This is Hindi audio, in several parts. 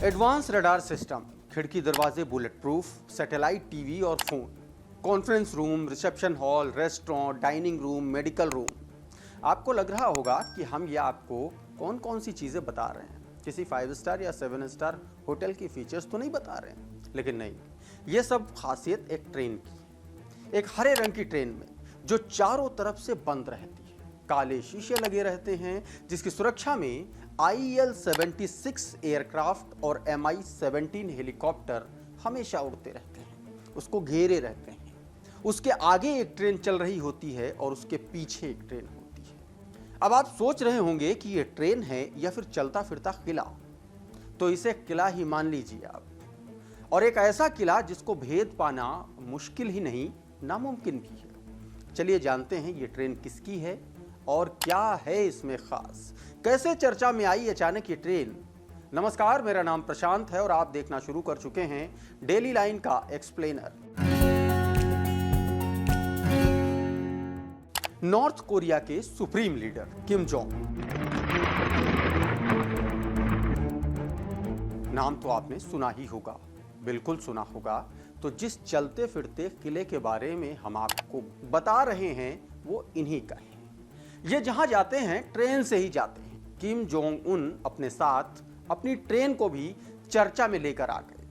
एडवांस रडार सिस्टम, खिड़की दरवाजे बुलेट प्रूफ, सैटेलाइट टीवी और phone, conference room, reception hall, restaurant, dining room, medical room. आपको लग रहा होगा कि हम ये आपको कौन कौन सी चीज़ें बता रहे हैं, किसी 5 स्टार या 7 स्टार होटल की फीचर्स तो नहीं बता रहे हैं। लेकिन नहीं, ये सब खासियत एक ट्रेन की है। एक हरे रंग की ट्रेन में जो चारों तरफ से बंद रहती है, काले शीशे लगे रहते हैं, जिसकी सुरक्षा में IL-76 एयरक्राफ्ट और Mi-17 हेलीकॉप्टर हमेशा उड़ते रहते हैं, उसको घेरे रहते हैं। उसके आगे एक ट्रेन चल रही होती है और उसके पीछे एक ट्रेन होती है। अब आप सोच रहे होंगे कि ये ट्रेन है या फिर चलता फिरता किला, तो इसे किला ही मान लीजिए आप। और एक ऐसा किला जिसको भेद पाना मुश्किल ही नहीं, नामुमकिन भी है। चलिए जानते हैं ये ट्रेन किसकी है और क्या है इसमें खास, कैसे चर्चा में आई अचानक ये ट्रेन। नमस्कार, मेरा नाम प्रशांत है और आप देखना शुरू कर चुके हैं डेली लाइन का एक्सप्लेनर। नॉर्थ कोरिया के सुप्रीम लीडर किम जोंग, नाम तो आपने सुना ही होगा, बिल्कुल सुना होगा। तो जिस चलते फिरते किले के बारे में हम आपको बता रहे हैं वो इन्हीं का है। ये जहां जाते हैं ट्रेन से ही जाते हैं। किम जोंग उन अपने साथ अपनी ट्रेन को भी चर्चा में लेकर आ गए,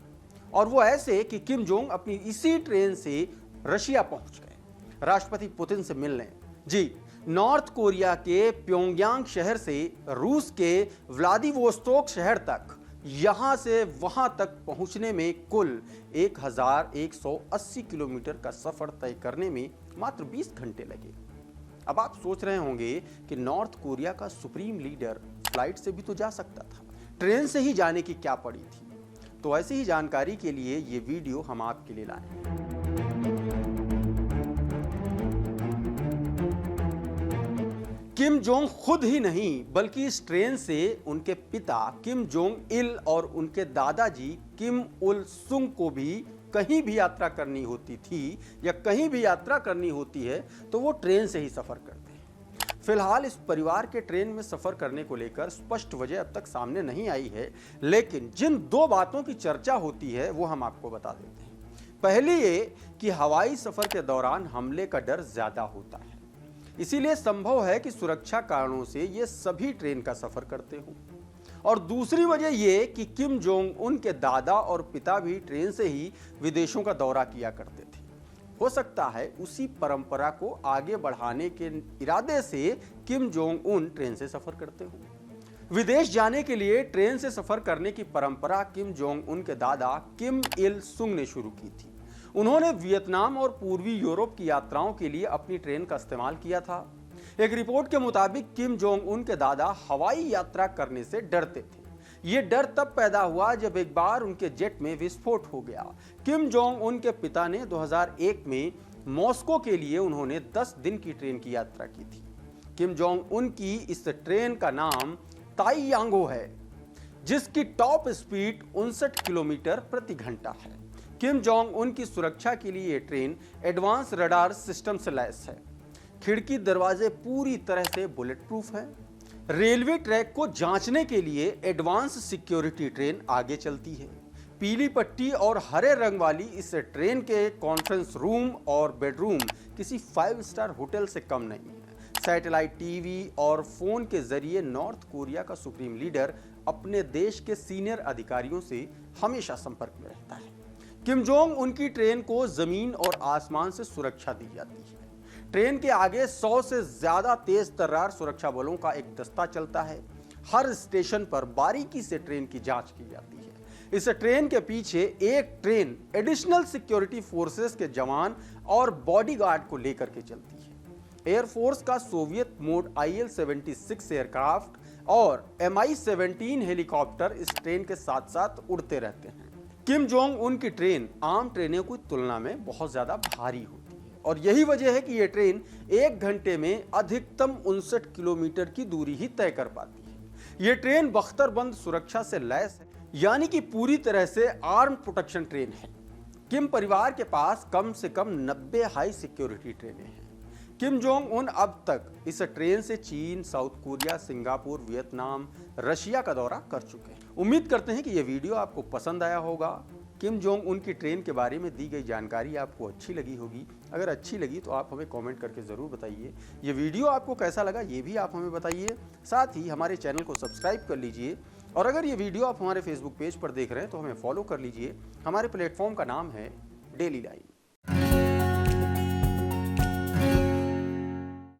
और वो ऐसे कि किम जोंग अपनी इसी ट्रेन से रशिया पहुंच गए राष्ट्रपति पुतिन से मिलने। जी, नॉर्थ कोरिया के प्योंगयांग शहर से रूस के व्लादिवोस्तोक शहर तक, यहां से वहां तक पहुंचने में कुल 1180 किलोमीटर का सफर तय करने में मात्र 20 घंटे लगे। अब आप सोच रहे होंगे कि नॉर्थ कोरिया का सुप्रीम लीडर फ्लाइट से भी तो जा सकता था, ट्रेन से ही जाने की क्या पड़ी थी। तो ऐसी ही जानकारी के लिए ये वीडियो हम आपके लिए लाए। किम जोंग खुद ही नहीं बल्कि इस ट्रेन से उनके पिता किम जोंग इल और उनके दादाजी किम उल सुंग को भी कहीं भी यात्रा करनी होती थी या कहीं भी यात्रा करनी होती है तो वो ट्रेन से ही सफर करते हैं। फिलहाल इस परिवार के ट्रेन में सफर करने को लेकर स्पष्ट वजह अब तक सामने नहीं आई है, लेकिन जिन दो बातों की चर्चा होती है वो हम आपको बता देते हैं। पहली ये कि हवाई सफर के दौरान हमले का डर ज्यादा होता है, इसीलिए संभव है कि सुरक्षा कारणों से ये सभी ट्रेन का सफर करते हों। और दूसरी वजह ये कि किम जोंग उन के दादा और पिता भी ट्रेन से ही विदेशों का दौरा किया करते थे। हो सकता है उसी परंपरा को आगे बढ़ाने के इरादे से किम जोंग उन ट्रेन से सफर करते हों। विदेश जाने के लिए ट्रेन से सफर करने की परंपरा किम जोंग उन के दादा किम इल सुंग ने शुरू की थी। उन्होंने वियतनाम और पूर्वी यूरोप की यात्राओं के लिए अपनी ट्रेन का इस्तेमाल किया था। एक रिपोर्ट के मुताबिक किम जोंग उन के दादा हवाई यात्रा करने से डरते थे। यह डर तब पैदा हुआ जब एक बार उनके जेट में विस्फोट हो गया। किम जोंग उन के पिता ने 2001 में मॉस्को के लिए उन्होंने 10 दिन की ट्रेन की यात्रा की थी। किम जोंग उन की इस ट्रेन का नाम ताईयांगो है, जिसकी टॉप स्पीड 59 किलोमीटर प्रति घंटा है। किम जोंग उन की सुरक्षा के लिए ये ट्रेन एडवांस रडार सिस्टम से लैस है। खिड़की दरवाजे पूरी तरह से बुलेट प्रूफ है। रेलवे ट्रैक को जांचने के लिए एडवांस सिक्योरिटी ट्रेन आगे चलती है। पीली पट्टी और हरे रंग वाली इस ट्रेन के कॉन्फ्रेंस रूम और बेडरूम किसी 5 स्टार होटल से कम नहीं है। सैटेलाइट टीवी और फोन के जरिए नॉर्थ कोरिया का सुप्रीम लीडर अपने देश के सीनियर अधिकारियों से हमेशा संपर्क में रहता है। किम जोंग उनकी ट्रेन को जमीन और आसमान से सुरक्षा दी जाती है। ट्रेन के आगे 100 से ज्यादा तेज तर्रार सुरक्षा बलों का एक दस्ता चलता है। हर स्टेशन पर बारीकी से ट्रेन की जांच की जाती है। इस ट्रेन के पीछे एक ट्रेन एडिशनल सिक्योरिटी फोर्सेस के जवान और बॉडीगार्ड को लेकर के चलती है। एयरफोर्स का सोवियत मोड IL-76 एयरक्राफ्ट और Mi-17 हेलीकॉप्टर इस ट्रेन के साथ साथ उड़ते रहते हैं। किम जोंग उन की ट्रेन आम ट्रेनों की तुलना में बहुत ज्यादा भारी होती है, और यही वजह है कि यह ट्रेन 1 घंटे में अधिकतम 59 किलोमीटर की दूरी ही तय कर पाती है। यह ट्रेन बख्तरबंद सुरक्षा से लैस है, यानी कि पूरी तरह से आर्म प्रोटेक्शन ट्रेन है। किम परिवार के पास कम से कम 90 हाई सिक्योरिटी ट्रेनें हैं। किम जोंग उन अब तक इस ट्रेन से चीन, south Korea, Singapore, Vietnam, Russia का दौरा कर चुके हैं। उम्मीद करते हैं कि यह वीडियो आपको पसंद आया होगा। किम जोंग उन की ट्रेन के बारे में दी गई जानकारी आपको अच्छी लगी होगी। अगर अच्छी लगी तो आप हमें कमेंट करके ज़रूर बताइए। ये वीडियो आपको कैसा लगा ये भी आप हमें बताइए। साथ ही हमारे चैनल को सब्सक्राइब कर लीजिए और अगर ये वीडियो आप हमारे फेसबुक पेज पर देख रहे हैं तो हमें फॉलो कर लीजिए। हमारे प्लेटफॉर्म का नाम है डेली लाइन।